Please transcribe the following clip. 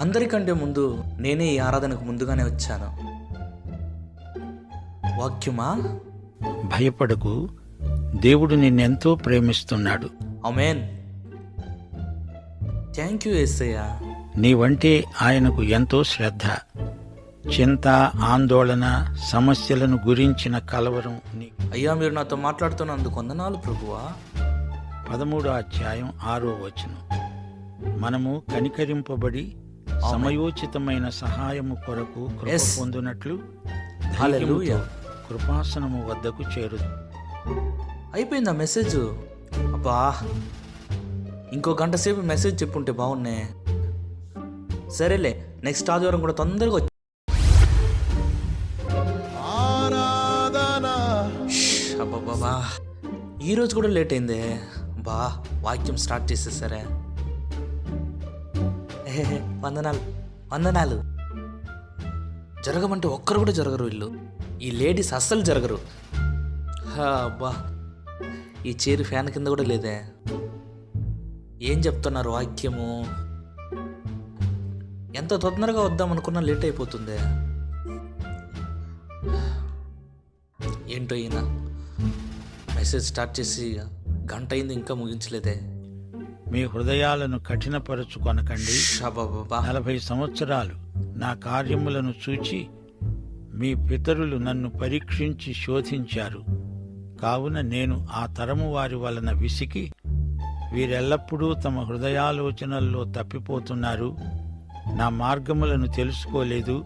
అందరికంటే ముందు నేనే ఈ ఆరాధనకు ముందుగానే వచ్చాను. వాక్యమా? భయపడకు, దేవుడు నిన్నెంతో ప్రేమిస్తున్నాడు. ఆమేన్. థ్యాంక్ యూ యేసయ్యా. నీవంటే ఆయనకు ఎంతో శ్రద్ధ. చింత, ఆందోళన, సమస్యలను గురించిన కలవరం అయ్యా, మీరు నాతో మాట్లాడుతున్నందుకు వందనాలు ప్రభువా. 13వ అధ్యాయం 6వ వచనం. మనము కనికరింపబడి సమయోచితమైన సహాయము కొరకు కృప Yes. పొందునట్లు హల్లెలూయా. కృపాసనము వద్దకు చేరు. అయిపోయిందా మెసేజ్? అబ్బా, ఇంకో గంట సేపు మెసేజ్ చెప్పుంటే బాగున్నే. సరేలే, నెక్స్ట్ ఆదివారం కూడా తొందరగా అబ్బాబా, ఈరోజు కూడా లేట్ అయిందే. బా, వాక్యం స్టార్ట్ చేసేసరే. వందనాలు వందనాలు. జరగమంటే ఒక్కరు కూడా జరగరు వీళ్ళు. ఈ లేడీస్ అస్సలు జరగరు. అబ్బా, ఈ చైర్ ఫ్యాన్ కింద కూడా లేదే. ఏం చెప్తున్నారు వాక్యము? ఎంత తొందరగా వద్దాం అనుకున్నా లేట్ అయిపోతుంది. ఏంటో ఈయన మెసేజ్ స్టార్ట్ చేసి గంట అయింది, ఇంకా ముగించలేదే. మీ హృదయాలను కఠినపరచుకొనకండి. 40 సంవత్సరాలు నా కార్యములను చూచి మీ పితరులు నన్ను పరీక్షించి శోధించారు. కావున నేను ఆ తరము వారి వలన విసికి, వీరెల్లప్పుడూ తమ హృదయాలోచనల్లో తప్పిపోతున్నారు, నా మార్గములను తెలుసుకోలేదు,